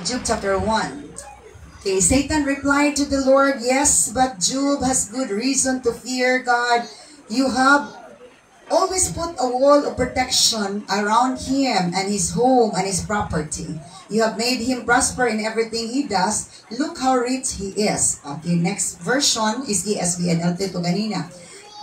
Job chapter 1. Okay, Satan replied to the Lord, "Yes, but Job has good reason to fear God. You have always put a wall of protection around him and his home and his property. You have made him prosper in everything he does. Look how rich he is." Okay, next version is ESV and NLT to ganina.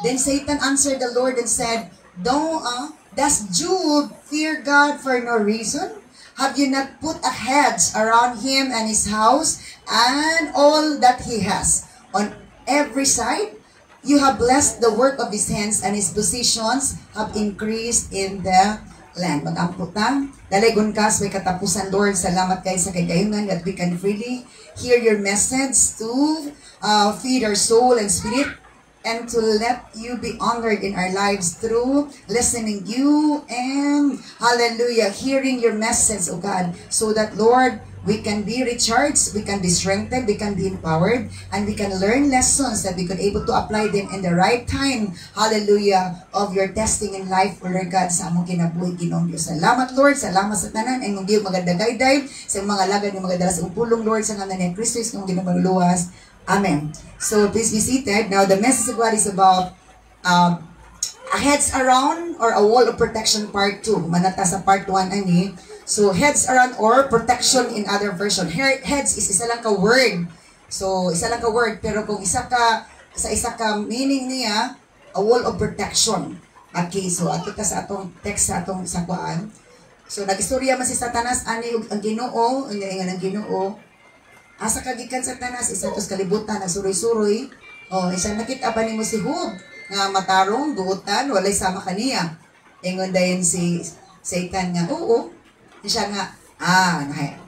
Then Satan answered the Lord and said, "Does Job fear God for no reason? Have you not put a hedge around him and his house and all that he has? On every side, you have blessed the work of his hands, and his possessions have increased in the land." Mag-ampot na. Dalagon kas, may katapusan, Lord. Salamat kayo sa kagayungan that we can freely hear your message to feed our soul and spirit, and to let you be honored in our lives through listening you and, hallelujah, hearing your message, oh God, so that, Lord, we can be recharged, we can be strengthened, we can be empowered, and we can learn lessons that we could able to apply them in the right time, hallelujah, of your testing in life, Lord God, sa among kinabuhi, Ginoong Diyos. Salamat, Lord, salamat sa tanan, and mong Diyos magandagayday, sa mga lagad ng mga dalas pulong, Lord, sa ngalan ni Kristo, sa mong Ginoong luwas. Amen. So please be seated. Now the message of God is about a heads around or a wall of protection part 2. Manata sa part 1 ani. So heads around or protection in other version. Heads is isa lang ka word. So isa lang ka word, pero kung isa ka meaning niya, a wall of protection. Okay, so ato ta sa atong text sa atong sakwaan. So nagistorya man si Satanas ani ang Ginoo, ang Ginoo. Asa kagikan sa tanas, isa tos kalibutan, nagsuroy-suroy. Isa nakita pa ni mo si Job, nga matarong, duotan, walay sama kaniya. Ingon dayon si Satan nga, oo. Siya nga,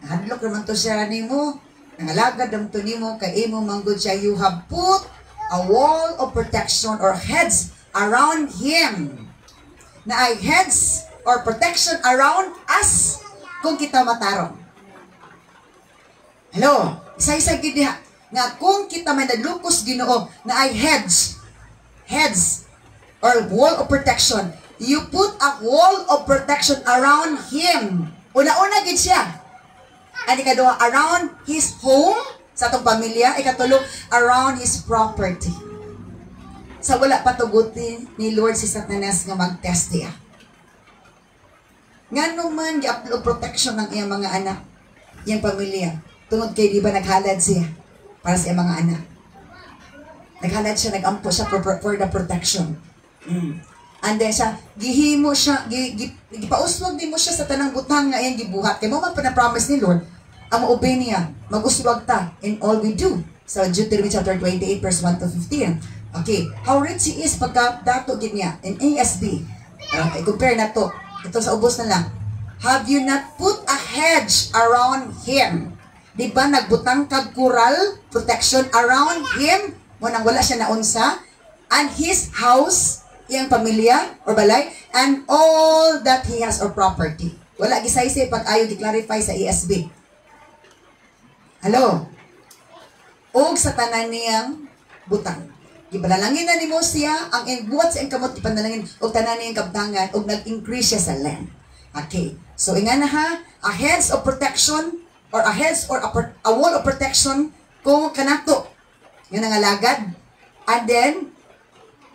hadlok naman to siya ni mo. Nangalagad naman to ni mo, kay imo manggod siya. You have put a wall of protection or heads around him. Na ay heads or protection around us kung kita matarong. Hello, isa-isa gid diha nga kung kita may nalukos Ginoo na ay heads or wall of protection, you put a wall of protection around him. Una-una gid siya. Ani kaduha, around his home sa atong pamilya, ikatulo around his property. Sa wala patuguti ni Lord si Satanas nga mag-test diha. Ngano man gi-upload protection ng iyang mga anak, iyang pamilya. Tungod kay di ba naghalad siya para sa mga anak. Naghalad siya, nagampo siya for the protection. And then siya, gihimo siya, gipauswag din mo siya sa tanang butang nga iyang gibuhat. Kaya mo man pa na-promise ni Lord, ang maobey niya, mag-uswag ta in all we do. So Deuteronomy chapter 28 verse 1 to 15. Okay, how rich he is pagka dato gid niya in ASB. I-compare na to. Ito sa ubos na lang. Have you not put a hedge around him? Di ba nagbutang kag coral protection around him? Munang wala siya naunsa. And his house, iyang pamilya or balay, and all that he has or property. Wala gisaysay pag ayo gi-clarify sa ESB. Hello? Og sa tanan niyang butang. Gipanalangin na nimo siya ang buhat sa kamot gipanalangin og tanan niyang kabtangan og nag-increase siya sa land. Okay. So ingana ha, a heads of protection or a hedge or a wall of protection kung kanato yung nangalagad. And then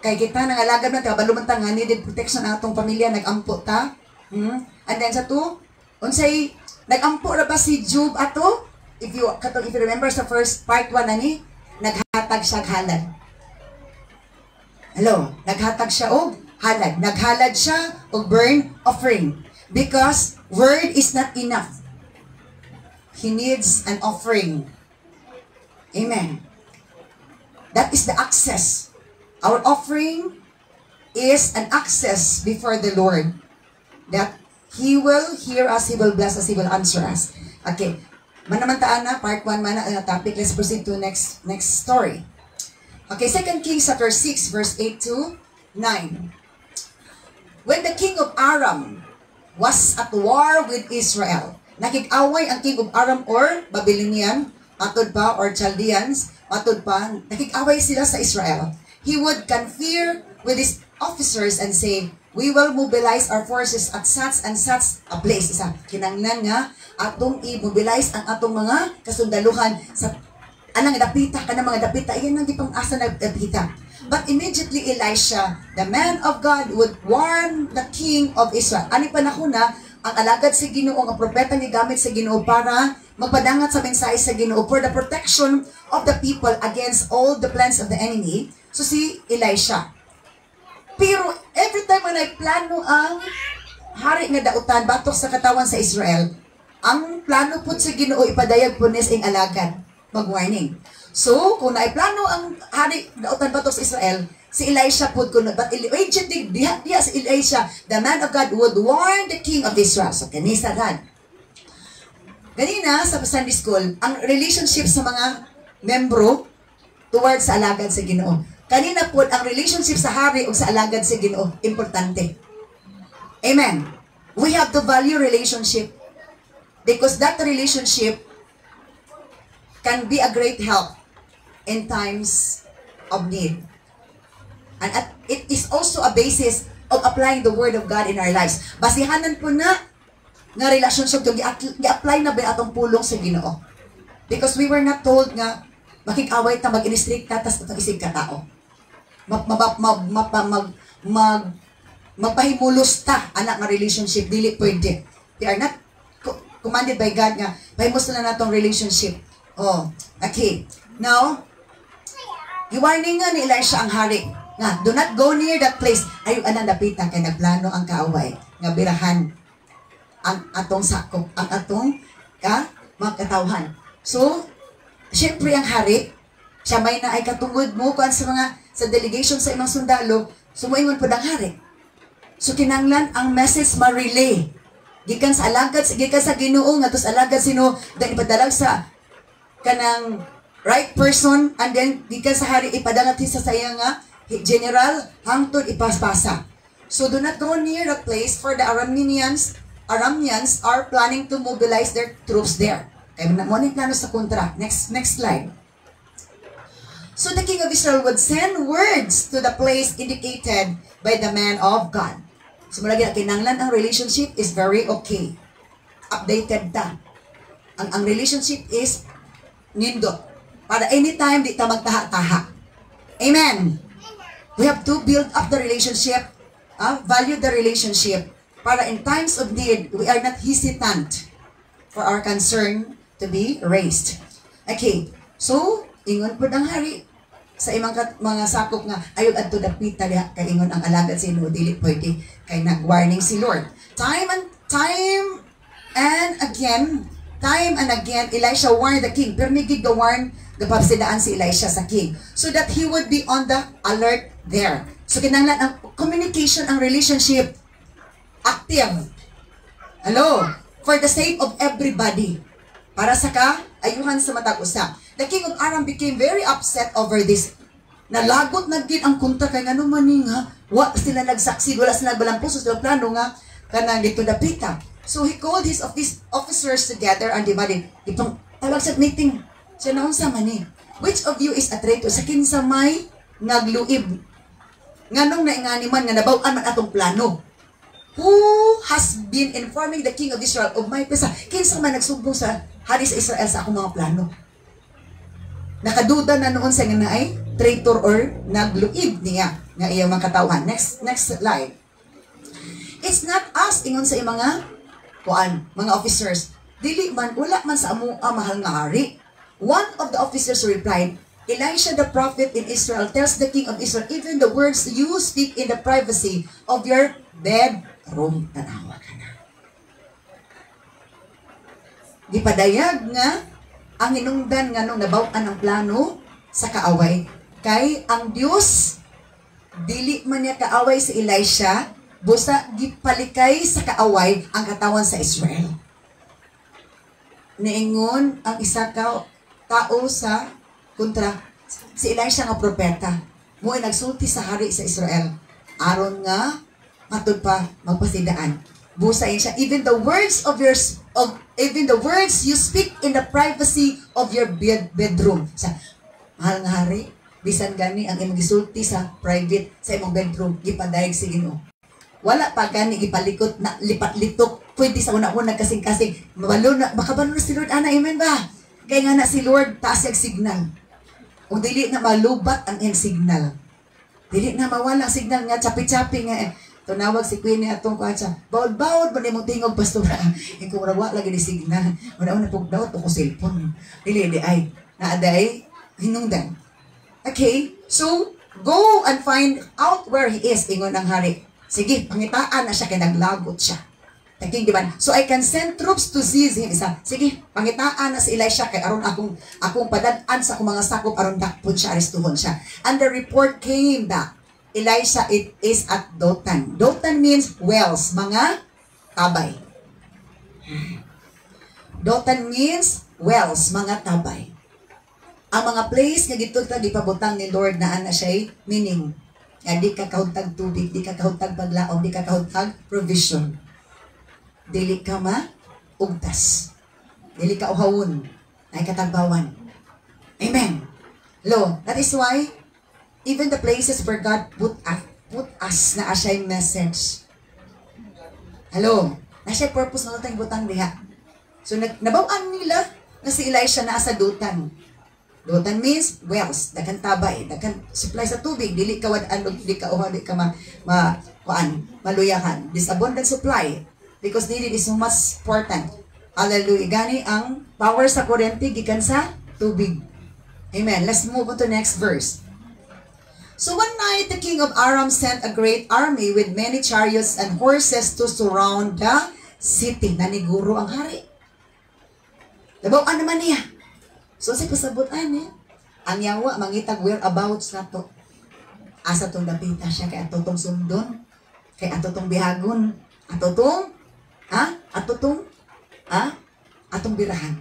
kay kita nangalagad na tabalumantang nga needed protection ang atong pamilya, nagampo ta. And then sa to, unsay nagampo ra ba si Job ato? If you remember sa first part 1 ani, naghatag siya og halad. Hello, naghatag siya og halad. Naghalad siya og burn offering because word is not enough. He needs an offering. Amen. That is the access. Our offering is an access before the Lord. That He will hear us, He will bless us, He will answer us. Okay. Manamantaan na, part 1 man na topic. Let's proceed to next story. Okay, 2 Kings chapter 6, verse 8 to 9. When the king of Aram was at war with Israel, nakig-away ang king of Aram or Babylonian, matod pa, or Chaldeans, matod pa, nakig-away sila sa Israel. He would confer with his officers and say, we will mobilize our forces at such and such a place. Isa, kinanglan nga, atong i-mobilize ang atong mga kasundaluhan sa anang dapita, ka ng mga dapita, iyan ang ipang asa na dapita. But immediately Elisha, the man of God, would warn the king of Israel. Ani panahon na, ang alagad sa Ginoo, ang propeta ni gamit sa Ginoo para magpadangat sa mensahe sa Ginoo for the protection of the people against all the plans of the enemy. So si Elisha. Pero every time na plano ang hari nga dautan batok sa katawan sa Israel, ang plano po sa Ginoo ipadayag po ning alagad, mag-warning. So kung naiplano ang hari dautan batok sa Israel, si Elisha po kuno, but immediately diha si Elisha, the man of God, would warn the king of Israel. So kanisa dan. Ganina sa Sunday School, ang relationship sa mga membro towards sa alagad sa Ginoo. Kanina po, ang relationship sa hari o sa alagad sa Ginoo, importante. Amen. We have to value relationship because that relationship can be a great help in times of need. And it is also a basis of applying the Word of God in our lives. Basihanan po na nga relationship yung i-apply na ba atong pulong sa Ginoo. Because we were not told nga makikaway ta, mag-inistrict ka, tas mag-isig ka tao. Magpahimulos ta, anak nga relationship, dili pwede. They are not commanded by God nga, pahimulos na natong relationship. Oh, okay. Now, i-warning nga ni Elisha ang hari, nga, do not go near that place. Ayaw anang napita, kay nagplano ang kaaway, nga birahan ang atong sakop, ang atong mga katawhan. So, syempre ang hari, siya may na ay katungod mo kuan sa delegation sa imong sundalo, sumuingon po ang hari. So, kinanglan ang message ma-relay. Gikan sa alagad, gikan sa Ginoo, nga tos alagad sino, then ipadalag sa kanang right person, and then gikan sa hari, ipadalag sa sayang nga, general, hangtod ipaspasa. So, do not go near the place for the Arameans are planning to mobilize their troops there. Kaya mo na plano sa kontra. Next slide. So the king of Israel would send words to the place indicated by the man of God. So malagi na kinanglan ang relationship is very okay. Updated ta. Ang relationship is nindot. Para anytime di ta magtaha-taha. Amen. We have to build up the relationship, value the relationship, para in times of need, we are not hesitant for our concern to be raised. Okay, so, ingon po ng hari, sa imang mga sakop nga, ayog adto dapita diha, kay ingon ang alagad sino, dili pwede, kay nag-warning si Lord. Time and again, Elisha warned the king, pero nigig warn, gapabsidaan si Elisha sa king, so that he would be on the alert there. So, kinanglan ang communication, ang relationship, active. Hello? For the sake of everybody. Para sa ayuhan sa matag usa. The king of Aram became very upset over this. Nalagot na gid ang kunta kay ngano man ni nga wa sila nagsaksid, wala sila nagbalampuso sa plano nga kanang dito dapita. So he called his officers together and divided. Itong tawag sa meeting. Siya naon sa man ni. Which of you is a traitor? Sa kinsa may nagluib? Nganong naingani man nga nabaw-an man atong plano? Who has been informing the king of Israel of my pesa? Kinsa man nagsumbong sa hari sa Israel sa akong mga plano? Nakaduda na noon sa nga ay traitor or nagluib niya nga iyang mga katawhan. Next slide. It's not us, ingon sa mga mga officers. Dili man, wala man sa amo mahal nga hari. One of the officers replied, Elisha the prophet in Israel tells the king of Israel, even the words you speak in the privacy of your bedroom, tanawa ka na. Gipadayag nga ang hinungdan nga nung nabaw-an ang plano sa kaaway. Kay ang Dios dili man niya kaaway si Elisha, busa gipalikay sa kaaway ang katawan sa Israel. Niingon ang isa ka tao sa kontra si Elisha nga propeta. Mo'y nagsulti sa hari sa Israel. Aron nga matud pa magpasidaan. Busain siya, even the words you speak in the privacy of your bedroom. Sa mahal nga hari, bisan gani ang imong gisulti sa private sa imong bedroom, gipadayag si Ginoo. wala pa gani ipalikot na lipat-litok. Pwede sa una-una kasing-kasing. Mabalo na, makabalo na si Lord, ana, amen ba? Kaya nga na si Lord, taas yung signal. Kung dili na malubat ang iyang signal. Dili na mawala ang signal nga, chapi-chapi nga eh. Tunawag si Queenie atong kuhatsa. Bawod-bawod ba ni mong tingog, pastor? Ikaw rawa lagi ni signal. Una-una pong daot o ko cellphone. Dili, ay. Naaday, hinungdan. Okay, so, go and find out where he is, ingon ang hari. Sige, pangitaan na siya, kaya naglagot siya. Taking diba? So I can send troops to seize him. Isa, sige, pangitaan na si Elisha, kaya aron akong padadaan sa akong mga sakop, aron dakpod siya, arestuhon siya. And the report came back. Elisha, it is at Dothan. Dothan means wells, mga tabay. Dothan means wells, mga tabay. Ang mga place nga gitugtag ipabutang ni Lord na ana siya, meaning nga di ka kahutag tubig, di ka kahutag paglaom, di ka kahutag provision. Dili ka maugtas. Dili ka uhawon. Ay katagbawan. Amen. Lo, that is why even the places where God put us na asya message. Hello. Na siya purpose na tayong butang diha. So nabawaan nila na si Elisha na sa Dothan. Dothan means wells, daghang tabay, daghang supply sa tubig, dili ka wad-an, dili ka uhaw, dili ka maluyahan. This abundant supply because needed is so much important. Hallelujah. Gani ang power sa kuryente gikan sa tubig. Amen. Let's move on to next verse. So one night, the king of Aram sent a great army with many chariots and horses to surround the city. Naniguro ang hari. Nabawaan naman niya. So sa pasabutan niya, ang yawa, mangitag whereabouts na to. Asa tong dapita siya, kay atotong sundon, kay atotong bihagon, atotong birahan.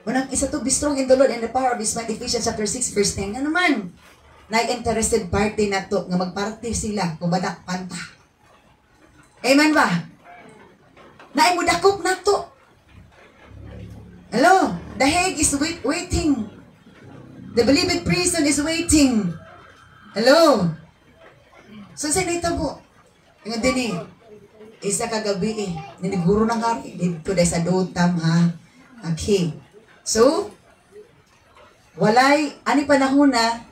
Unang isa to, be strong in the Lord and the power of His might, Ephesians chapter 6, verse 10. Nga naman, na-interested party na to, nga magparty sila, kumadak panta. Amen ba? Naimudakop na to. Hello? The Hague is waiting. The believed prison is waiting. Hello? So, saan ito po? Yung din isa kagabi niniguro ng hari. Dito dahil sa Dothan, ha? Okay. So, walay, ani panahon na,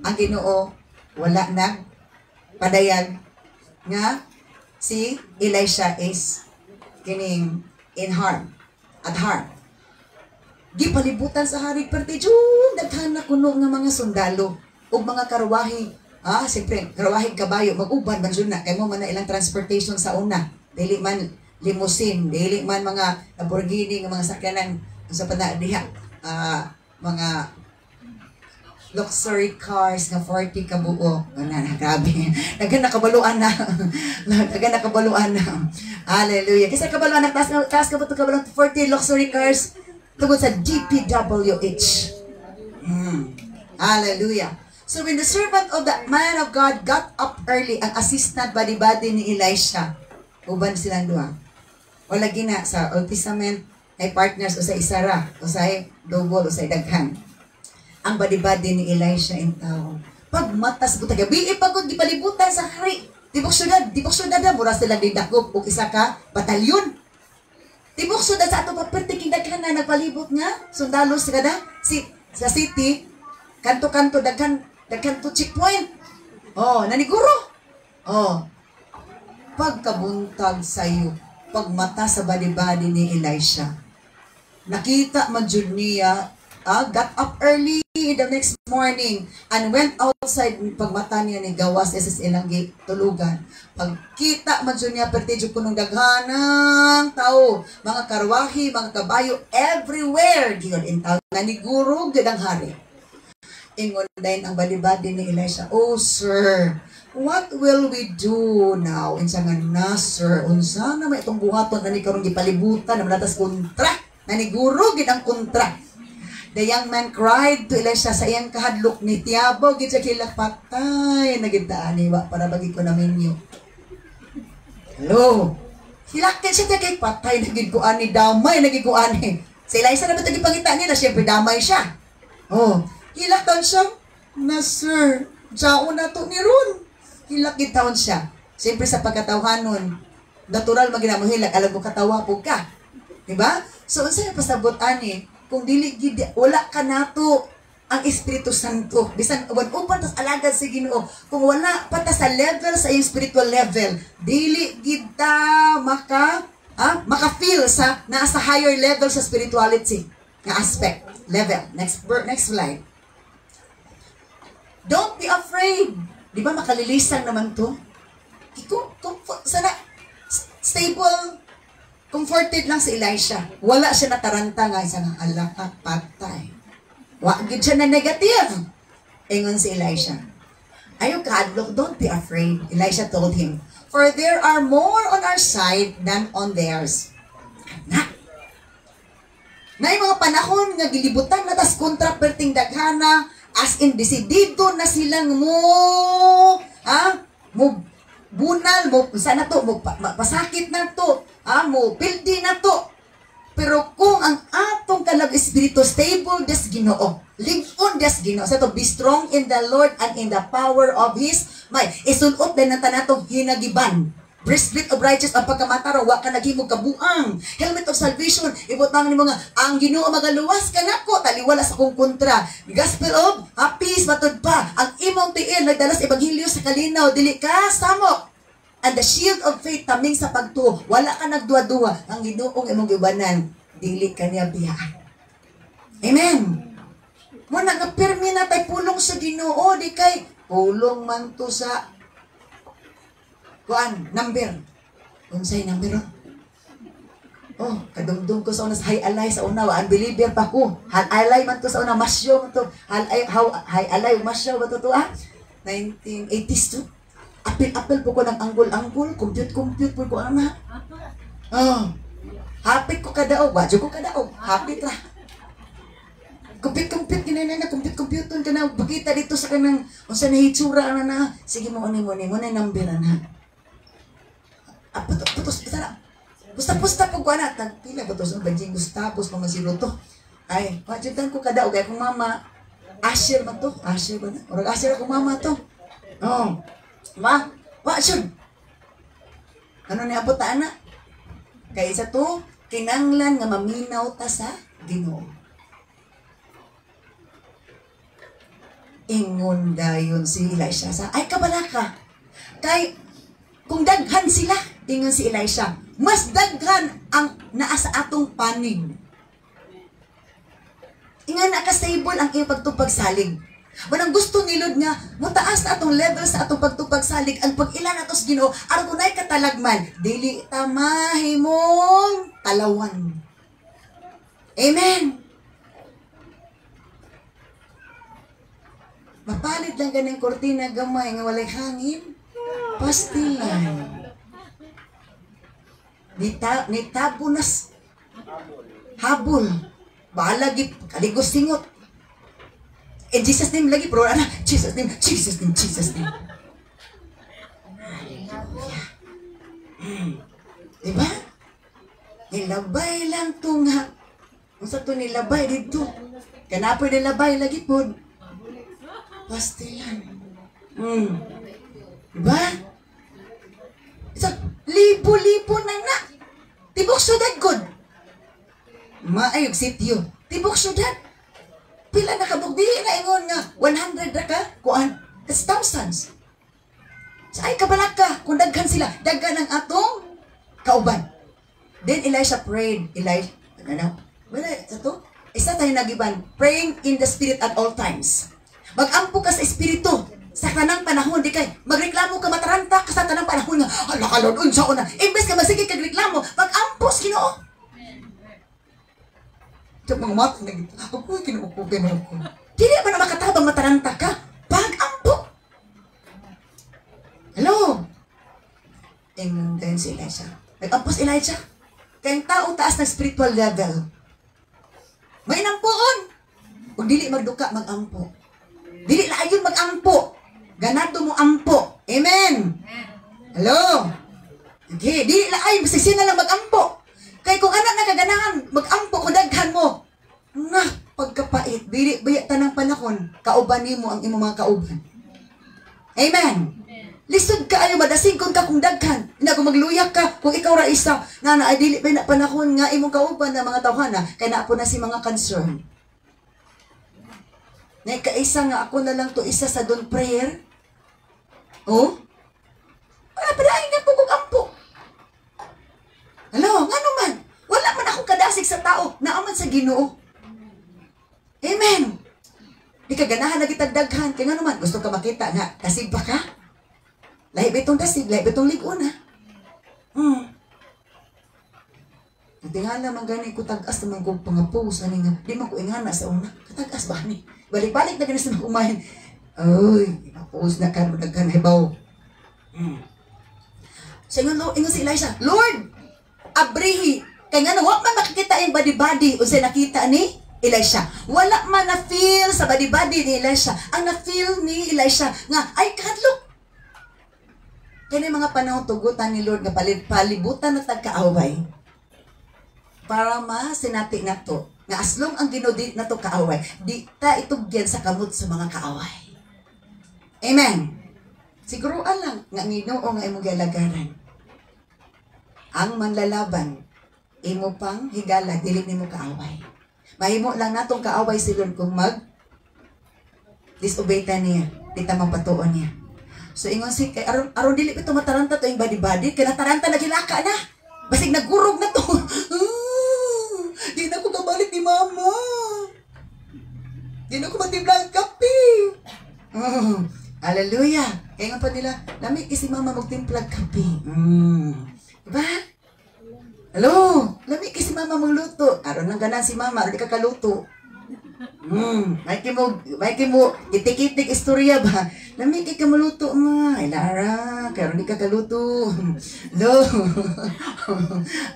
ang Ginoo wala nag padayag nga si Elisha is kining in harm, at harm. Gipalibutan sa hari pertijun, daghan na kuno nga mga sundalo ug mga karwahe. Siyempre, karwahe kabayo, mag-uban man na, kay mo man na ilang transportation sa una. Dili man limousine, dili man mga Lamborghini, nga mga sakyanan sa panadiha, mga luxury cars nga 40 kabuo. Grabe. Dagan nakabaluan na. Dagan nakabaluan na. Hallelujah. Kasi kabaluan na, taas ka ba ito kabaluan? 40 luxury cars tungkol sa DPWH. Hallelujah. So when the servant of the man of God got up early, ang assistant body-body ni Elisha, uban silang duha. O lagi na sa Old Testament, ay partners o sa isara, o sa double, o sa daghan. Ang body-body ni Elisha in tao. Pag matas ko tagabi, pagod di palibutan sa hari. Tibok syudad na, mura sila didakop o isa ka batalyon. Tibok syudad sa ato papertiking daghan na nagpalibot nga, sundalo sa kada, sa city, kanto-kanto daghan to checkpoint. Naniguro. Pagkabuntag sa'yo, pagmata sa body-body ni Elisha, nakita man jud niya, got up early the next morning and went outside. Pagmata niya ni gawas sa ilang tulugan. Pagkita man jud niya pertidyo kunong daghanang tao, mga karwahi, mga kabayo, everywhere giyon in town. Naniguro gid ang hari. Ingon din ang body-body ni Elisha, "Oh sir, what will we do now?" Insa nga na, "Sir, unsa na may itong buhaton na ni karong gipalibutan na manatas kontra." Naniguro gid ang kontra. The young man cried to Elisha sa iyang kahadlok ni Tiabaw, gid sa kilak, "Patay na gid ta aniwa para bagi ko na menu." Hello. Hilakit siya kay patay na gid ko ani, damay na gid ko ani. Si Elisha na ba tagi pangita niya na siyempre damay siya. Hilaktan siya na, "Sir, jaon na to ni Ron." Hilakit taon siya. Siyempre sa pagkatawhanon, natural maginamuhilag, alam mo katawa po ka. Diba? So, unsay pasabot ani, kung dili gid wala ka nato ang Espiritu Santo. Bisan upan tas alagad sa Ginoo. Kung wala pa ta sa level sa iyong spiritual level, dili gid ta maka-feel sa nasa higher level sa spirituality nga aspect, level. Next slide. Don't be afraid. Di ba makalilisan naman to? Sana stable, comforted lang si Elisha. Wala siya nataranta nga isang alaka patay. Wagid siya na negative. Ingon si Elisha. Ayaw kadlok, don't be afraid. Elisha told him, for there are more on our side than on theirs. Na mga panahon nga gilibutan na tas kontra perting daghana, as in desidido na silang mo bunal, mo sana to, mo pasakit na to, mo pildi na to. Pero kung ang atong kalag espiritu stable des Ginoo, ligon des Ginoo, sa to be strong in the Lord and in the power of His might. Isulot din ang tanatong hinagiban. Breastplate of righteousness ang pagkamataraw, wa ka naghimog kabuang. Helmet of salvation, ibutang ni mga ang Ginoo magaluwas ka nako, taliwala sa kong kontra. Gospel of peace matud pa. Ang imong tiil nagdalas ebanghelyo sa kalinaw, dili ka samok. And the shield of faith taming sa pagtuo. Wala ka nagduwa-duwa. Ang Ginoong imong gibanan, dili ka niya biyaan. Amen. Mo nagapirmi na tay pulong sa Ginoo, di kay pulong man to sa kuan, number. Unsay number? Oh, kadumdum ko sa una sa high alay sa una, unbeliever pa ko. High alay man to sa una, masyo man to. High alay, masyo ba to 1980s to. Apil-apil po ko ng anggol-anggol, compute po ko ana. Oh. Hapit ko kadaog, wadyo ko kadaog. Hapit ra. Compute kinana, compute ka na. Bakita dito sa kanang unsa na hitsura na. Sige mo ni na numberan ha. Putos sana. Pusta po ko ana, tagpila ba to sa Banjing Gustavos mga zero to. Ay, wadyo ko kadaog kay kung mama Asher man to. Asher ba na? Orag Asher ako mama to. Oh. Ma, sure. Ano ni abot ta ana? Kay isa to, kinanglan nga maminaw ta sa Ginoo. Ingon dayon si Elisha sa, ay kabalaka. Kay kung daghan sila, ingon si Elisha, mas daghan ang naa sa atong panig. Ingan na ka-stable ang iyong pagtupagsalig. Manang gusto ni Lord nga, mutaas na atong level sa atong pagtupagsalig, ang pag-ilan atos Ginoo, aron kunay katalagman, dili ta mahimong talawan. Amen. Mapalit lang ganang kortina gamay nga walay hangin, pastilan. Nitabunas habol, balagi kaligos singot. In Jesus' name lagi, bro. Jesus name. Hallelujah. Diba? Nilabay lang ito nga. Kung sa ito nilabay dito. Kanapoy nilabay lagi po. Pastilan. Diba? Libo-libo na. Tibok syudad good. Maayog sityo. Tibok syudad. Pila na kabugdi na ingon nga 100 ra ka kuan, that's thousands. Sa ay kabalak ka kung daghan sila, daghan ang atong kauban. Then Elisha prayed. Wala sa to. Isa tayo nagiban, praying in the spirit at all times. Magampo ka sa espiritu sa kanang panahon, di kay magreklamo ka mataranta ka sa tanang panahon nga ala ka Lord unsa una. Imbes ka masigig kag reklamo, magampo sa Ginoo. Ito mga mat, ako kinuupugan ako. Dili ba na makatabang mataranta ka? Pag-ampo! Hello? Ingon din si Elisha. Nag-ampo si Elijah. Kayang tao taas ng spiritual level. May nampoon. Kung dili magduka, mag-ampo. Dili na ayun mag-ampo. Ganado mo ampo. Amen? Hello? Okay, dili na ayun. Basta sina lang mag-ampo. Kaya kung anak nakaganahan, mag-ampo kung daghan mo. Nga, pagkapait, dili baya tanang panahon, kauban mo ang imong mga kauban. Amen. Lisod ka ayo madasig kung ka kung daghan. Ina kung magluyak ka kung ikaw ra isa na ay dili pa na panahon nga imong kauban na mga tawhana kay naa po na si mga concern. Na kaisa nga ako na lang to isa sa don prayer. Oh? Wala pa dahil nga kung ampo. Hello, nga naman. Wala man ako kadasig sa tao. Naaman sa Ginoo. Amen. Di ka ganahan na kitagdaghan. Kaya nga naman, gusto ka makita nga, kasig pa ka? Lahi bitong kasig, lahi bitong ligon ha. Hindi nga naman gani ko tag-as naman kong pangapos. Ano nga, di man ko ingana sa una. Katag-as ba ni? Balik-balik na ganas na kumain. Ay, pangapos na ka, daghan hibaw. So, ingon si Elisha, Lord, abrihi. Kaya nga na, wala man makikita yung body-body o siya nakita ni Elisha. Wala man na-feel sa body-body ni Elisha. Ang na-feel ni Elisha nga, ay, kadlok. Kaya mga panahon tugutan ni Lord nga palibutan na tagkaaway. Para masinati na to. Nga aslong ang ginodit na to kaaway. Di ta itugyan sa kamot sa mga kaaway. Amen. Siguro alang nga Ginoo nga imong galagaran. Ang manlalaban, imo pang higala, dili nimo kaaway. Mahimo lang natong kaaway si Lord kung disobey ta niya, di ta mapatuon niya. So ingon si kay aron dili ito mataranta to yung body-body, kaya nataranta na gilaka na. Basig nagurog na to. Di na ko kabalik ni mama. Di na ko matimblang kape. Hallelujah. Kaya nga pa nila, lamig si mama magtimplag kape. Diba? Hello? Lamig si mama magluto. Aron lang ganan si mama, aron di ka kaluto. May kimo, itik-itik istorya ba? Lamig ka maluto ma. Ay Lara, kaya aron di ka kaluto. Hello?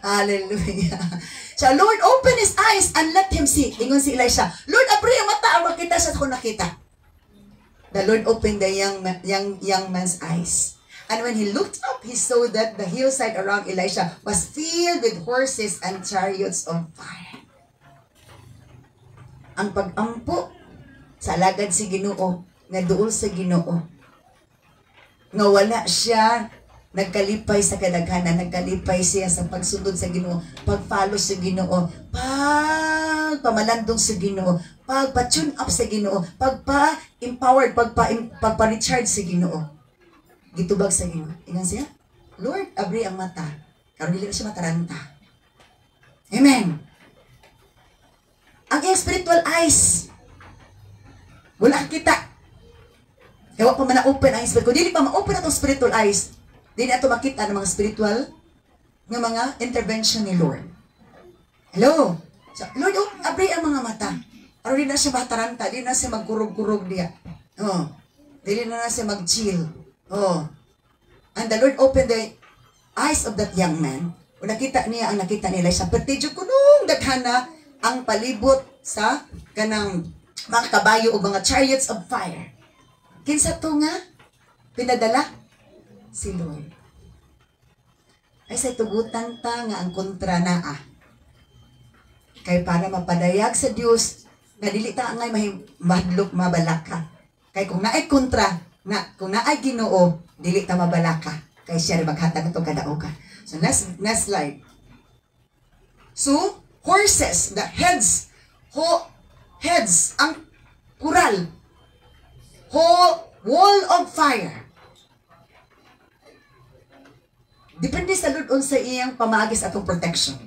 Hallelujah. So, Lord, open his eyes and let him see. Ingon si Elisha, Lord, abri ang mata, ang makita sa ko nakita. The Lord opened the young man's eyes. And when he looked up, he saw that the hillside around Elisha was filled with horses and chariots of fire. Ang pag-ampo sa alagad si Ginoo, nga duol sa Ginoo, nga wala siya nagkalipay sa kadaghanan, nagkalipay siya sa pagsundod sa Ginoo, pag-follow sa Ginoo, pagpamalandong sa Ginoo, pagpa-tune up sa Ginoo, pagpa-empowered, pagpa-recharge sa Ginoo. Gitubag sa Ginoo. Ingan siya, Lord, abri ang mata. Karon dili siya mataranta. Amen. Ang iyang spiritual eyes, wala kita. Ewa pa man na-open ang spiritual. Kung dili pa ma-open na itong spiritual eyes, dili na ito makita ng mga spiritual ng mga intervention ni Lord. Hello? So, Lord, abri ang mga mata. Pero di na siya mataranta, di na siya magkurog-kurog diya. Dili na siya mag-chill. And the Lord opened the eyes of that young man. Kung nakita niya ang nakita nila siya, pertidyo ko nung daghana ang palibot sa kanang mga kabayo o mga chariots of fire. Kinsa to nga? Pinadala? Si Lord. Ay sa tugutan ta nga ang kontra naa. Kay para mapadayag sa Dios nga dili ta ngay mahadlok mabalaka. Kay kung naay kontra, kung naay Ginoo, dili ta mabalaka. Kay siya rin maghatag itong kadaugan. So next slide. So, horses, the heads, ang kural, wall of fire. Depende sa Lord sa iyang pamagis atong protection.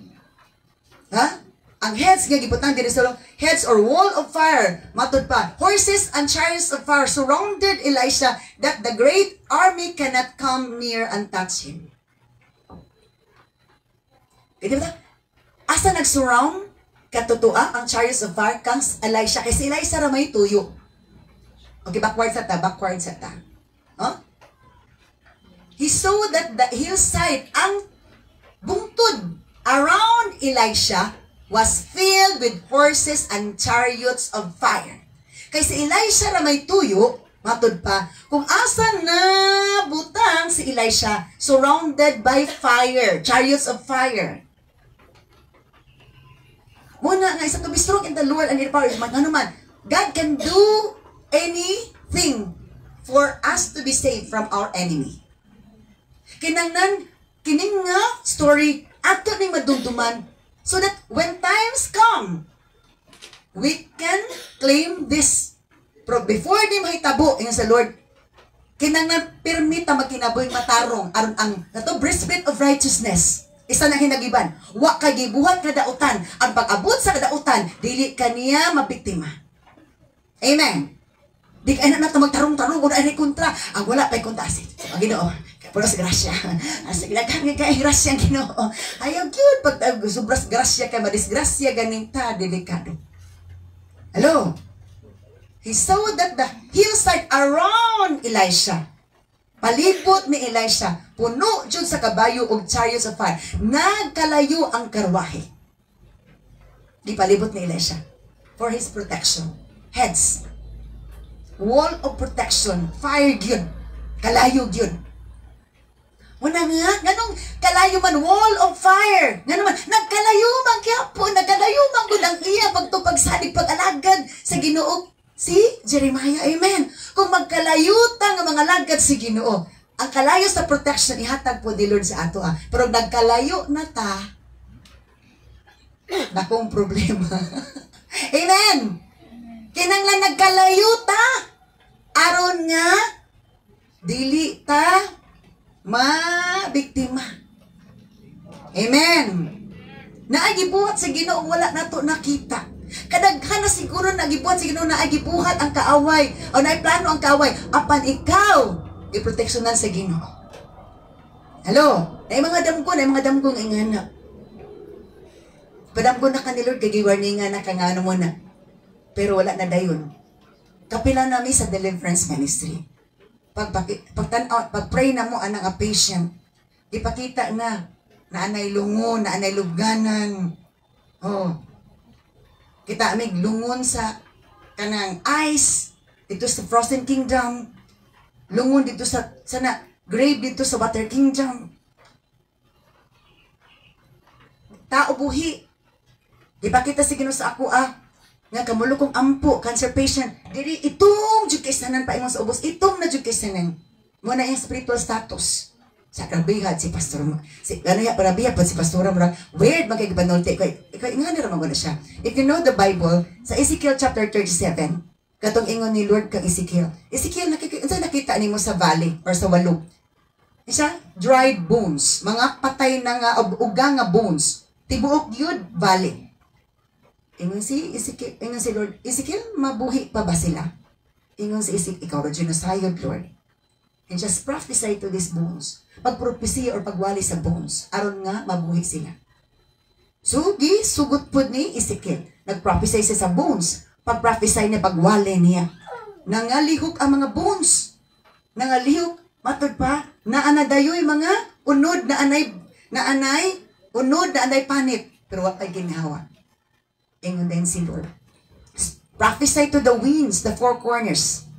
Ha? Ang heads nga gibutan diri sa heads or wall of fire. Matod pa, horses and chariots of fire surrounded Elisha that the great army cannot come near and touch him. Di ba? Asa nag-surround katutua ang chariots of fire kang Elisha kasi Elisha ra may tuyo. Okay, backwards sa ta. Huh? He saw that the hillside, ang bungtod around Elisha was filled with horses and chariots of fire. Kay si Elisha ra may tuyo, matod pa, kung asa na butang si Elisha, surrounded by fire, chariots of fire. Muna nga, isa to be strong in the Lord and in power. Ano man, God can do anything. for us to be saved from our enemy. Kinangnan, kining nga story, ato ning madumduman, so that when times come, we can claim this. Pero before di mahitabo, yung sa Lord, kinangnan, permita magkinaboy matarong, aron ang, nato, breastplate of righteousness, isa na hinagiban, wa kagibuhat kadautan, ang pag-abot sa kadautan, dili kaniya mabiktima. Amen. Di ka na magtarong-tarong, kung ay kontra, ang wala pa'y kontra. Ang Ginoo, puro sa grasya. Sige, nagkangin ka, grasya ang Ginoo. Ayaw yun, pag sobras grasya ka, madisgrasya, ganing ta, delikado. Hello? He saw that the hillside around Elisha, palibot ni Elisha, puno jud sa kabayo og chariots of fire. Nagkalayo ang karwahe. Di palibot ni Elisha for his protection. Heads. Wall of protection. Fire gyud. Kalayo gyud. Wala nga, ganong kalayo man, wall of fire. Nga naman, nagkalayo man kaya po, nagkalayo man gud ang iya pagtupag sadig pag-alagad sa Ginoo. Si Jeremiah, amen. Kung magkalayutan ng mga lagad si Ginoo, ang kalayo sa protection, ihatag po di Lord sa ato. Pero nagkalayo na ta, nakong problema. Amen. Kinanglan nagkalayo ta, aron nga, dili ta, mabiktima. Amen. Naagibuhat sa Ginoo, wala na to nakita. Kadaghan na siguro nagibuhat sa Ginoo na agibuhat ang kaaway o naiplano ang kaaway apan ikaw iproteksyonan sa Ginoo. Hello, na mga damgo ingana. Padamgo na kanil Lord kay warningan na kangano mo na. Pero wala na dayon. Kapila nami sa deliverance ministry. Pag-pray na mo anang a patient, ipakita na anay lungon, na anay luganan. Oh. Kita amig lungon sa kanang ice dito sa Frozen Kingdom, lungon dito sa grave dito sa Water Kingdom. Tao buhi. Ipakita si Ginoo sa ako nga kamulo kong ampo, cancer patient. Diri itong jud kay sanan pa ingon sa ubos, itong na jud kay sanan. Mo na yung spiritual status. Sa karabihad si pastor mo. Parabihad pa si pastora mo. Weird magkagipanulti. Ikaw nga naraman na siya. If you know the Bible, sa Ezekiel chapter 37, katong ingon ni Lord kang Ezekiel. Ezekiel, nakita ni mo sa valley or sa walog. Isa, dried bones. Mga patay na nga, ugang nga bones. Tibuok yun, valley. Ingon si Ezekiel, ingon si Lord, Ezekiel, mabuhi pa ba sila? Ingon si Ezekiel, ikaw ra genocide, Lord. And just prophesy to these bones. Pagpropesya or pagwali sa bones. Aron nga, mabuhi sila. So, sugot po ni Ezekiel. Nagprophesy siya sa bones. Pagprophesy niya, pagwali niya. Nangalihok ang mga bones. Nangalihok. Matod pa, naanadayoy mga unod na anay, unod na anay panit. Pero wala kay ginawa. Ingon din si Lord. Prophesy to the winds, the four corners.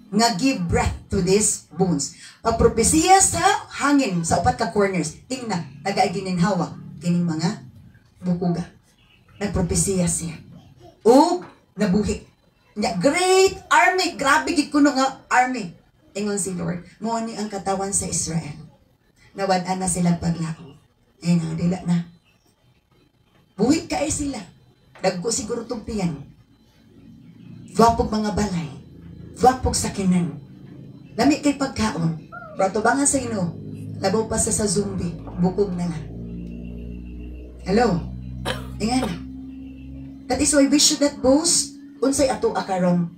Nga give breath to these bones. Pagpropesiya sa hangin, sa upat ka corners, tingna, nag-aigininhawa, kining mga bukuga. Nagpropesiya siya. O, nabuhi. Great army, grabe gid kuno nga army. Ingon si Lord, mo ni ang katawan sa Israel. Nawad-an na sila paglao. Eh na, dila na. Buhi kaay sila. Dagko siguro tumpiyan. Wapog mga balay. Wapog sakinan. Lami kay pagkaon. Pratubangan sa Ginoo. Labaw pa sa zombie. Bukog na lang. Hello? Ingan na. That is why we should not boast. Unsay ato akaron.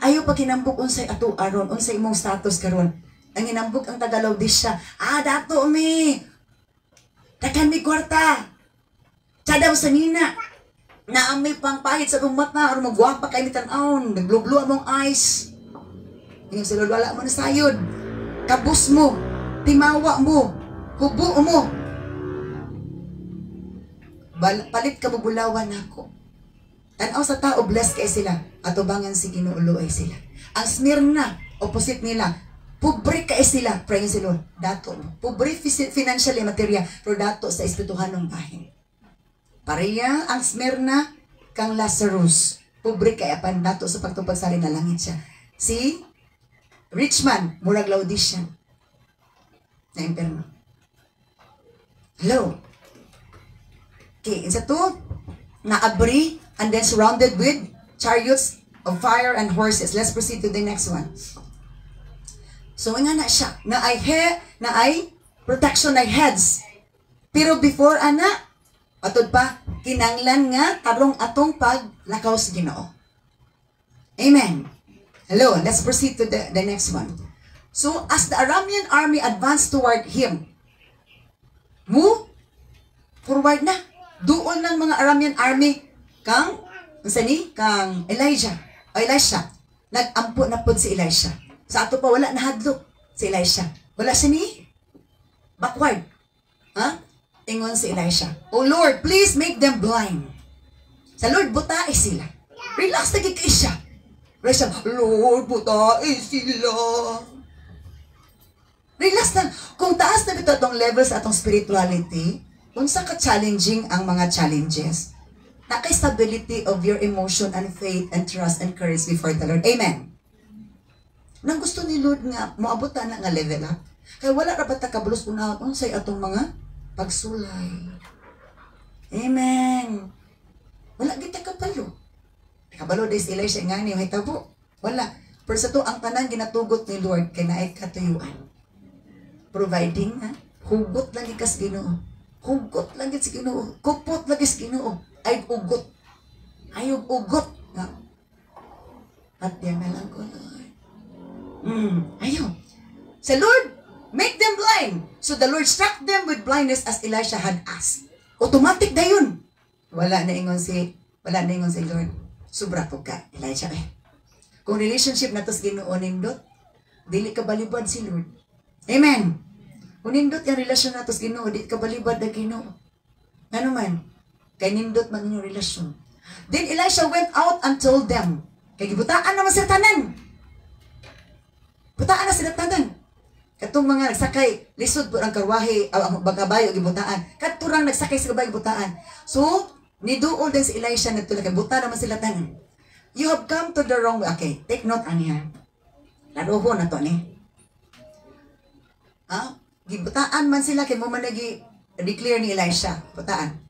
Ayaw pa kinambok unsay ato aron. Unsay imong status karon. Ang inambok ang Tagalaudisya. Dato mi. Dakan mi kwarta. Chadaw sa nina. Naamay pang pahit sa rumat na. Or magwapa kayo ni tan-aon. Naglublo among eyes. Yung sila wala mo na sayod. Kabus mo. Timawa mo. Hubo mo. Palit ka bubulawan ako. Tanaw sa tao, blessed kay sila. Atubangan si Ginoo ay sila. Ang Smyrna, opposite nila. Pobre kay sila. Praying si Lord. Dato mo. Pobre financially, material. Pero dato sa espirituhanong bahin. Pareya ang Smyrna kang Lazarus. Pobre kay apan dato sa pagtupag sa na langit siya. si rich man, murag Laodicean na imperno. Hello. Okay, isa to, naabri and then surrounded with chariots of fire and horses. Let's proceed to the next one. So nga na siya, na ay protection na heads. Pero before ana, atod pa, kinanglan nga tarong atong paglakaw sa Ginoo. Amen. Hello, let's proceed to the next one. So as the Aramean army advanced toward him, move forward na. Doon ng mga Aramean army kang Elisha. Nag-ampo na po si Elisha. Sa ato pa wala nahadlok si Elisha. Wala siya ni backward. Ha? Ingon si Elisha, "Oh Lord, please make them blind." Sa Lord, butai sila. Relax lagi kay siya. Elisha, "Lord, butai sila." Relax lang. Kung taas na ito itong level sa atong spirituality, kung saan ka-challenging ang mga challenges, naka-stability of your emotion and faith and trust and courage before the Lord. Amen. Nang gusto ni Lord nga, moabot na nga level up. Kaya wala rapat takabulos unahot unsay atong mga pagsulay. Amen. Wala kita kabalo. Kabalo des Elisha nga ni hitabo. Wala. Pero sa to ang tanan ginatugot ni Lord kay naay katuyuan. Providing ha, hugot lagi kas Ginoo. Hugot lagi sa Ginoo. Kupot lagi sa Ginoo. Ay ugot. Ay ugot nga. At yan na lang ko Lord. Ayaw. Sa Lord, make them blind. So the Lord struck them with blindness as Elisha had asked. Automatic na yun. Wala na ingon si Lord. Sobra po ka, Elijah eh. Kung relationship na to sa Ginoo nindot, dili ka balibad si Lord. Amen. Kung nindot yung relasyon na to sa Ginoo, di ka balibad na Ginoo. Ano man? Kay nindot man yung relasyon. Then Elisha went out and told them, kay gibutaan naman sila tanan. Butaan na sila tanan. Katong mga nagsakay, lisod po ang karwahe, ang bagabayo, gibutaan. Katurang nagsakay sa kabayo, gibutaan. So, niduol din si Elisha na tulad, buta naman sila tanan. You have come to the wrong way. Okay, take note aniya. Laruho na to ni. Gibutaan man sila, kay mo man nag-declare ni Elisha. Butaan.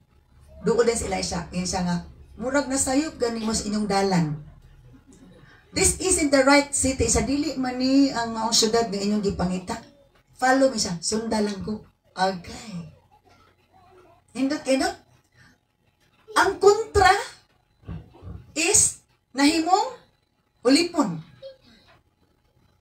Duol din si Elisha. Yan siya nga, murag na sayop ganing mo sa inyong dalan. This isn't the right city. Sa dili man ni ang syudad ng inyong gipangita. Follow me siya. Sundalan ko. Okay. Hindot kayo? Ang kontra is nahimong ulipon.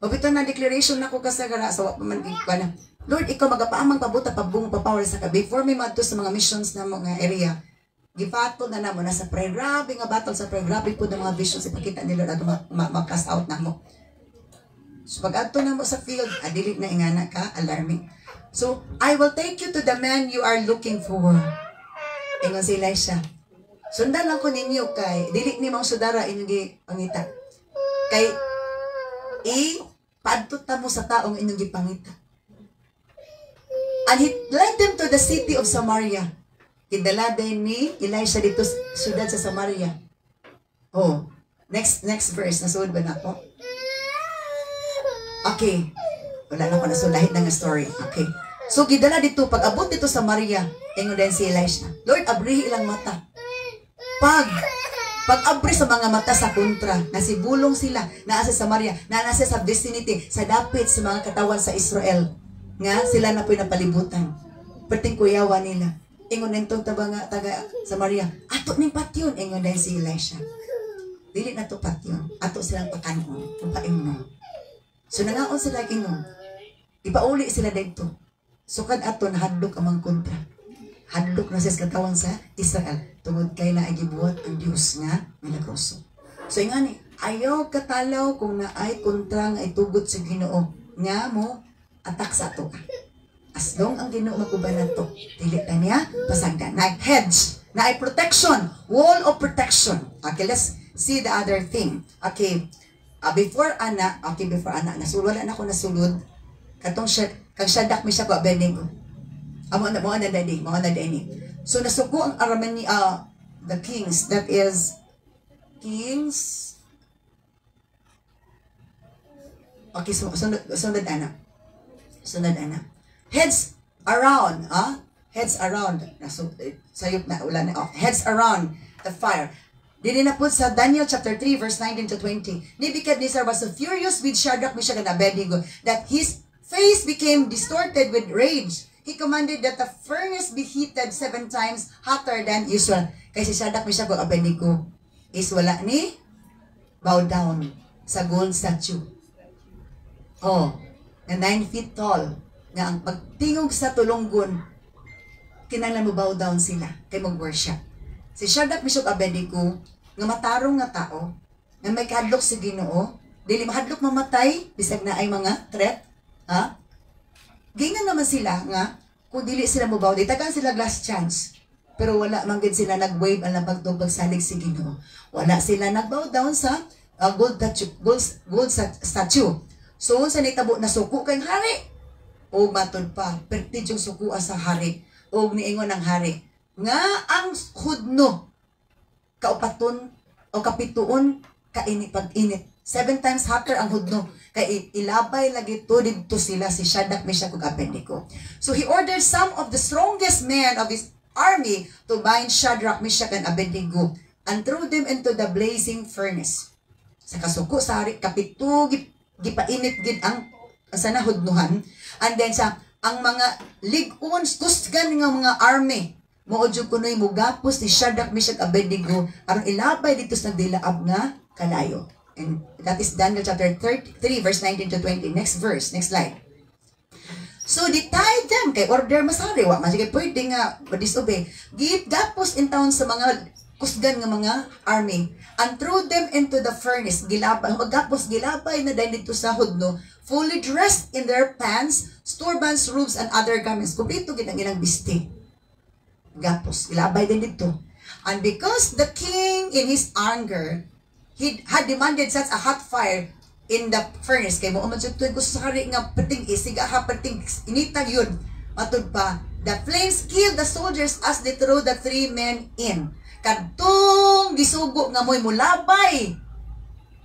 Mabito na declaration na ko kasagara sa wapamantig pa na. Lord, ikaw magapaamang pabuta pabung papower sa ka. Before me madto sa mga missions na mga area, gibattle na namo na sa prayer. Grabe nga battle sa prayer. Grabe po ng mga visions. Ipakita ni Lord ato mag-cast out na mo. So pag-adto na mo sa field, adilit na ingana ka, alarming. So, I will take you to the man you are looking for. Ingon si Elisha. Sundan lang ko ninyo kay, dilit ni mga sudara inyong gipangita. Kay, paadtot mo sa taong inyong gipangita. And he led them to the city of Samaria. Kidala din ni Elisha dito siyudad sa Samaria. Oh, next verse. Nasuod ba na po? Okay. Wala na ko nasulahit ng story. Okay. So, gidala dito, pag abot dito sa Samaria, ingon din si Elisha, Lord, abrihi ilang mata. Pag abri sa mga mata sa kontra, nasibulong sila, naasa sa Samaria, nasa sa vicinity, sa dapit sa mga katawan sa Israel, nga sila na po'y napalibutan. Perting kuyawa nila. Ingon nito taga Samaria, ato ning patyon, ingon din si Elisha. Dili na to patyon, ato silang pakanon, paimnon. So nangaon sila kingon, ipauli sila dito. So kad ato nahadlok amang kontra. Hadlok na sa katawan sa Israel. Tungod kay na gibuhat ang Dios nga milagroso. So ingani, ayaw katalaw kung naay kontra nga itugot sa Ginoo nga mo atak sa ato. As long ang Ginoo magubanan to, dili na niya pasagdan. Na hedge, na protection, wall of protection. Okay, let's see the other thing. Okay, before ana, nasulod na ako nasulod. Katong kang Shadrach, Meshach, ug Abednego. Mo na dani. So nasuko ang Aramani, the kings, that is kings Okay, sunod ana. Sunod ana. Heads around, Heads around. Sayop na, wala na. Oh, heads around the fire. Dili na po sa Daniel chapter 3 verse 19 to 20. Nebuchadnezzar was so furious with Shadrach, Meshach, and Abednego that his face became distorted with rage. He commanded that the furnace be heated 7 times hotter than usual. Kaya si Shadrach, Meshach, and Abednego is wala ni bow down sa gold statue. Oh, na 9 feet tall. Nga ang pagtingog sa tulunggon, kinahanglan mo bow down sila kay mag-worship. Si Shadrach, Meshach, Abednego, nga matarong nga tao, nga may kahadlok sa Ginoo, dili mahadlok mamatay, bisag na ay mga threat, Gingan naman sila nga, kung dili sila mubaw, di tagan sila last chance. Pero wala man gid sila nag-wave ang pagtubag salig si Ginoo. Wala sila nag-bow down sa gold statue. So, sa nitabo na suko kay hari, o matod pa, pertid yung suko sa hari, o niingon ng hari, nga ang hudno, kaupaton, o kapituon, pag-init. 7 times hotter ang hudno. Kay ilabay lagi to dito sila si Shadrach, Meshach, ug Abednego. So he ordered some of the strongest men of his army to bind Shadrach, Meshach, and Abednego and throw them into the blazing furnace. Sa kasuko sa hari, kapito, gipainit gid ang sa hudnuhan. And then sa ang mga lig-on, kusgan nga mga army, moodyo kunoy mugapos ni Shadrach, Meshach, Abednego aron ilabay dito sa dilaab nga kalayo. And that is Daniel chapter 3 verse 19 to 20. Next verse, next slide. So they tied them kay order masari wa man sige pwede nga disobey. Gapos in town sa mga kusgan nga mga army and threw them into the furnace. Gapos gilabay na dito sa hudno, fully dressed in their pants, turbans, robes, and other garments. Kumpleto gid ang ilang bisti. Gapos gilabay din dito. And because the king in his anger he had demanded such a hot fire in the furnace. Kaya mo umansugtod ko sa hari nga pating isiga ha pating initag yun. Matod pa, the flames killed the soldiers as they threw the 3 men in. Kadtong gisugo nga mo'y mulabay.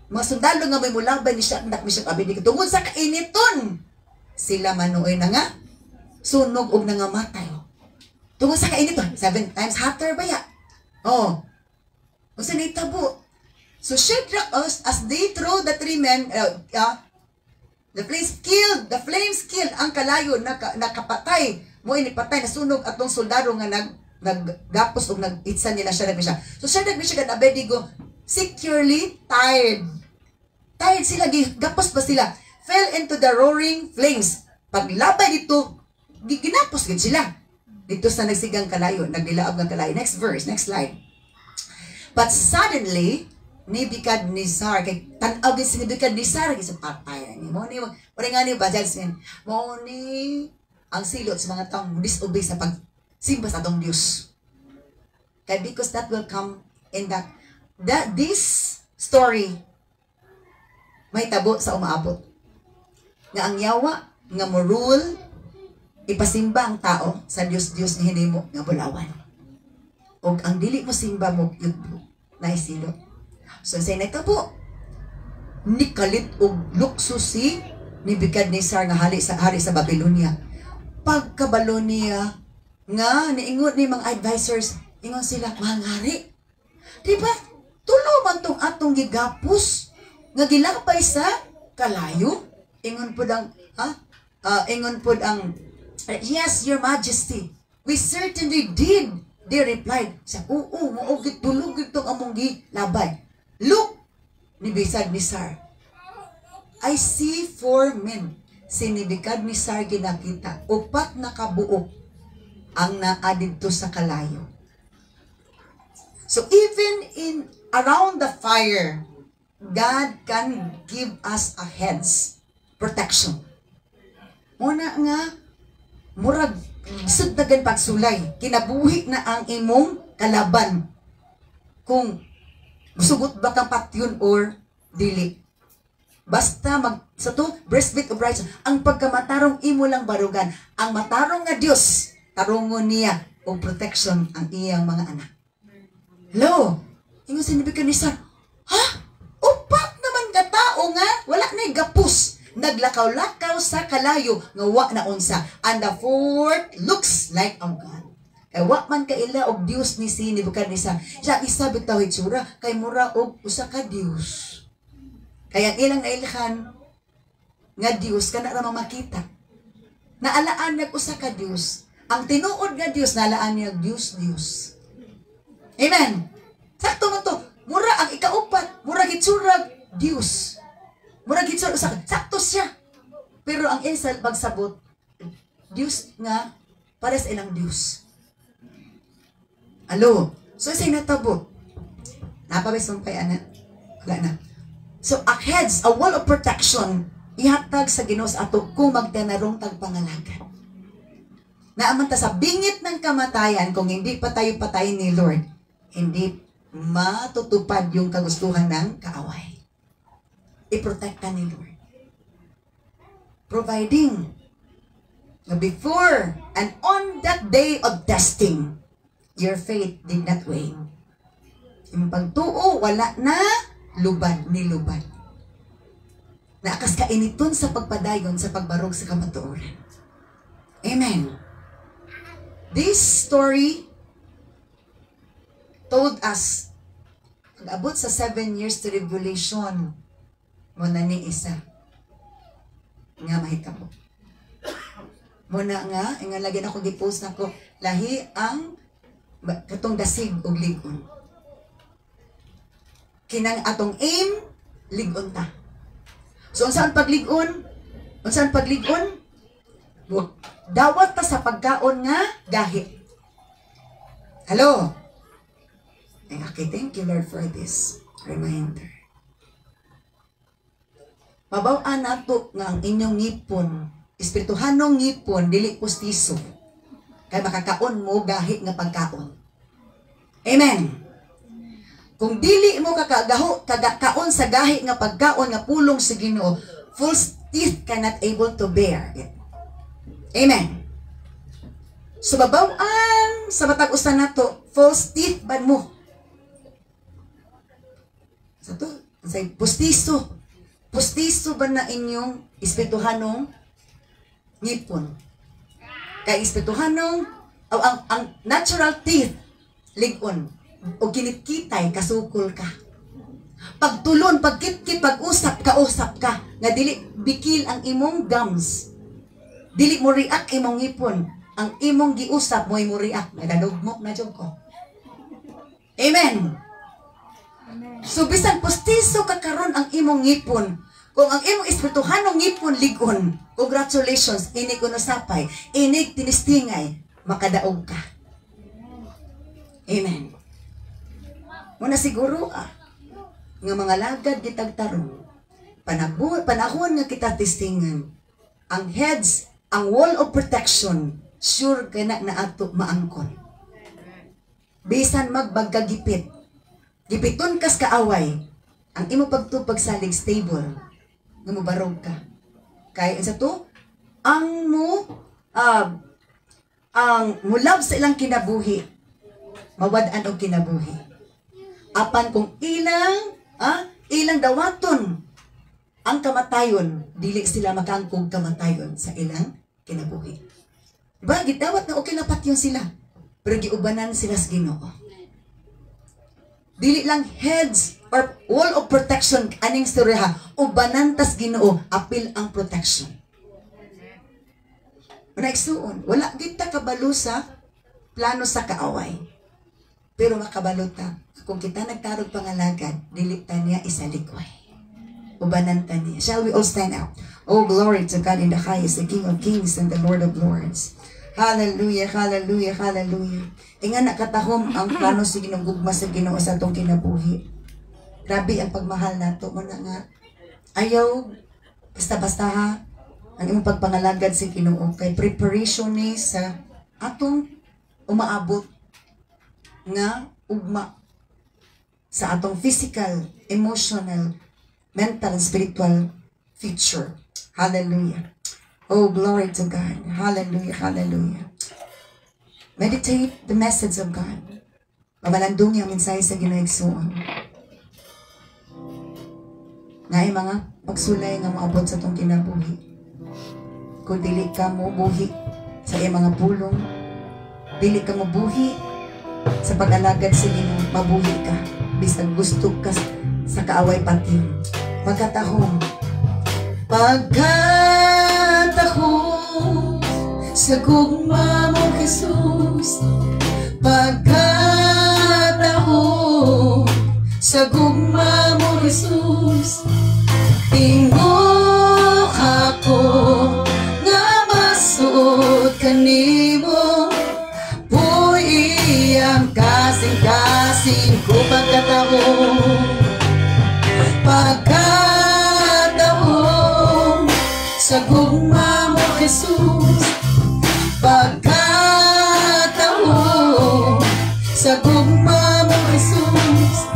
Mga sundalo nga mo'y mulabay ni Shadrach, Meshach, Abednego. Tungod sa kainiton, sila manuoy na nga sunog og nangamatay. Tungod sa kainiton, 7 times hotter ba ya? Oh. Kung sa nitabo. So Shadrach, as they throw the 3 men, the flames killed ang kalayo nakapatay. Mo inipatay na sunog atong soldado nga naggapos og nag-itsa nila Shadrach, Meshach. So Shadrach, Meshach, and Abednego securely tired. Tired sila, gapos pa sila. Fell into the roaring flames. Paglabay dito, ginapos gid sila. Dito sa nagsigang kalayo, nagdilaab ng kalayo. Next verse, next slide. But suddenly, Nebuchadnezzar, kay tanaw din si Nebuchadnezzar, sa patay ni mo ni wala nga ni ba judgment mo ni ang silot sa mga taong disobey sa pagsimba sa atong Dios. Kay because that will come in that this story may tabo sa umaabot nga ang yawa nga morule ipasimba ang tao sa Dios ni hinimo nga bulawan. Og ang dili mo simba mo yudbo na isilot. So say nagtabo nikalit og lukso si Nebuchadnezzar nga hari sa Babylonia. Pagkabalo niya nga niingon ni mga advisors, ingon sila, mahal hari. Diba? Tulo man tong atong gigapos nga gilapay sa kalayo. Ingon pud ang yes, your majesty. We certainly did. They replied, sa oo, maugit tulog itong among gilabay. Look, ni Nebuchadnezzar, I see 4 men. Si Nebuchadnezzar ginakita, 4 na kabuok ang naadid to sa kalayo. So even in around the fire, God can give us a heads protection. Muna nga, murag suddagan pagsulay, kinabuhi na ang imong kalaban. Kung sugot ba kang patyon or dili. Basta sa to, breastplate of righteousness, ang pagkamatarong imo lang barugan, ang matarong nga Dios, tarungon niya o protection ang iyang mga anak. Hello? Ingon si Nebuchadnezzar, ha? Upat naman ka tao nga, wala na gapos. naglakaw-lakaw sa kalayo nga wa na unsa. And the fourth looks like a God. Kay wa man kaila og Dios ni si Nebuchadnezzar. Siya isa bitaw itsura kay mura og usa ka Dios. Kaya ilang nailhan nga Dios kana ra makita. Naalaan nag usa ka Dios. Ang tinuod nga Dios naalaan niya Dios. Amen. Sakto man to. Mura ang ikaupat, mura gitsurag Dios. Mura gitsurag usa ka. Sakto siya. Pero ang isa pagsabot Dios nga pares ilang Dios. Alo, so say natabo. Napabisumpay ana. Wala na. So a hedge, a wall of protection, ihatag sa Ginoo sa ato kung magdanarong tagpangalagan. Naaman ta sa bingit ng kamatayan, kung hindi pa tayo patayin ni Lord, hindi matutupad yung kagustuhan ng kaaway. I-protect ka ni Lord. Providing na before and on that day of testing, your faith did not wane. Yung pagtuo, wala na lubad ni lubad. Naakas ka initon sa pagpadayon sa pagbarog sa kamatuoran. Amen. This story told us, pag-abot sa 7 years to revelation, muna ni isa nga mahitabo. Muna nga, nga lagi na ako gipost na ko, lahi ang katong dasig o ligon. Kinang atong aim, ligon ta. So, saan pagligon? Saan pagligon? Dawat ta sa pagkaon nga gahi. Hello? Okay, thank you Lord for this reminder. Mabawaan nato nga ang inyong ngipon, espirituhanong ngipon, dili pustiso. Kaya makakaon mo gahi nga pagkaon. Amen. Kung dili mo kagakaon sa gahi nga pagkaon nga pulong sa Ginoo, false teeth cannot able to bear it. Amen. So babawaan sa matag usa nato, false teeth ban mo. Sa to, say pustiso. Pustiso ba na inyong espirituhanong ngipon? Kay espirituhanong ang natural teeth ligon o kinitkitay kasukol ka. Pagtulon, pagkitkit, pag-usap ka nga dili bikil ang imong gums. Dili mo react imong ngipon. Ang imong giusap mo react. Nadadugmok na jud ko. Amen. So bisan postiso ka karon ang imong ngipon. Kung ang imong espirituhanong ngipon ligon, congratulations, inig unusapay, inig tinistingay, makadaog ka. Amen. Muna siguro nga mga lagad kitag tarong, panahon nga kita tistingan, ang heads, ang wall of protection, sure ka na ato maangkon. Bisan magbagkagipit, gipiton kas kaaway, ang imo pagtupag salig stable, nga mubarog ka. Kaya sa to, ang mulab sa ilang kinabuhi, mawad-an og kinabuhi. Apan kung ilang dawaton ang kamatayon, dili sila makangkog kamatayon sa ilang kinabuhi. Diba? Gidawat na okay na patyon sila, pero giubanan sila sa Ginoo. Dili lang heads or wall of protection aning storya, ubanan tas Ginoo, apil ang protection. Naigsuon, wala kita kabalo sa plano sa kaaway. Pero makabalo ta, kung kita nagtarog pangalagad, dili ta niya isalikway. Ubanan ta niya. Shall we all stand out? Oh, glory to God in the highest, the King of Kings and the Lord of Lords. Hallelujah, hallelujah, hallelujah. Nga nakatahom ang plano sa ginugugma sa Ginoo sa atong kinabuhi. Grabe ang pagmahal nato mo na nga. Ayaw, basta-basta ha, ang imong pagpangalagad sa Ginoo kay preparation ni sa atong umaabot nga ugma sa atong physical, emotional, mental, and spiritual future. Hallelujah. Oh, glory to God. Hallelujah, hallelujah. Meditate the message of God. Mabalandong yung mensahe sa Ginoo igsuon. nga ay mga pagsulay nga maabot sa tong kinabuhi. Kung dili ka mo buhi sa iyang mga pulong, dili ka mo buhi sa pag-alagad sa Ginoo, mabuhi ka bisag gusto ka sa kaaway pati. Pagkatahong sa gugma mo Jesus, pagkatahong sa gugma mo Jesus, tingog ako nga masuot kanimo, buhi ang kasing-kasing ko pagkatahong sa gugma mo Jesus, pagkatahong sa gugma mo Jesus,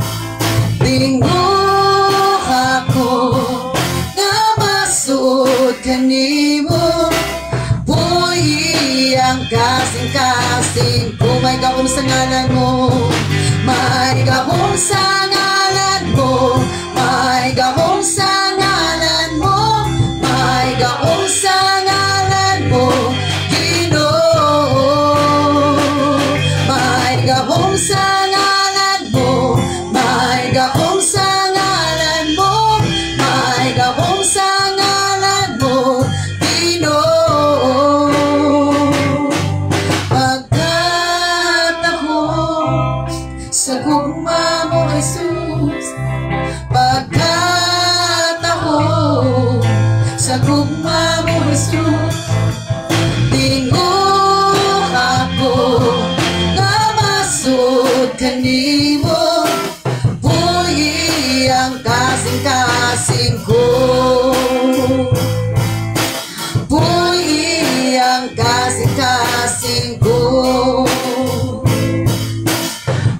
tingog ako nga masuot kanimo, buhi ang kasing-kasing ko. May gahom sa ngalan mo, may gahom sa ngalan mo, may gahom sa ngalan mo, may gahom sa ngalan mo, Ginoo. May gahom sa ngalan mo, may gahom sa ngalan mo, may gahom sa ngalan mo, Ginoo. Pagkatahong sa gugma mo Jesus, pagkatahong sa gugma mo Jesus, tingog ako nga masuot kanimo, buhi ang kasing-kasing ko, buhi ang kasing-kasing ko,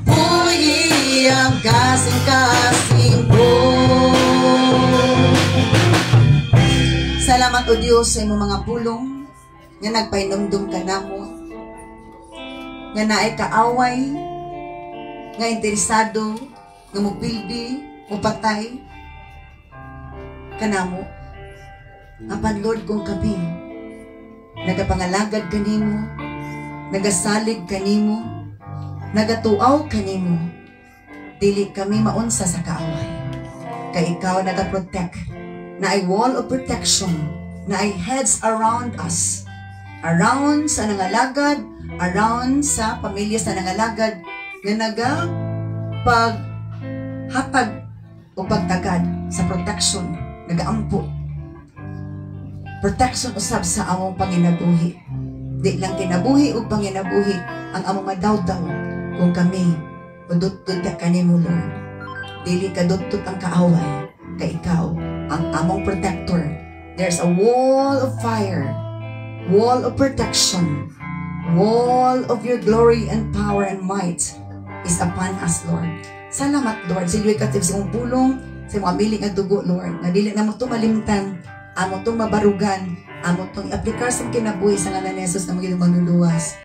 buhi ang kasing-kasing ko. Salamat o Diyos sa imong mga pulong nga nagpainumdum ka namo, nga naay kaaway, nga interesado, nga mupildi, mupatay kanamo. Apan Lord, kung kami nagapangalagad kanimo, nagasalig kanimo, nagatuaw kanimo, dili kami maunsa sa kaaway. Kay ikaw nagaprotect, na ay wall of protection, na ay heads around us, around sa nangalagad, around sa pamilya sa nangalagad, nga paghatag o pagtagad sa protection, nagaampo. Protection usab sa among panginabuhi. Di lang kinabuhi o panginabuhi ang among madawdaw kung kami udot-dot ka kanimo, Lord. Dili kadot-dot ang kaaway, kay ikaw ang among protector. There's a wall of fire, wall of protection, wall of your glory and power and might is upon us, Lord. Salamat, Lord. Silwi katib sa mong pulong, sa mga miling at dugo, Lord. Na dili na mo itong malimtan, amo itong mabarugan, amo itong i-aplikar sa kinabuhi sa ngalan ni Jesus na magiging manluluwas.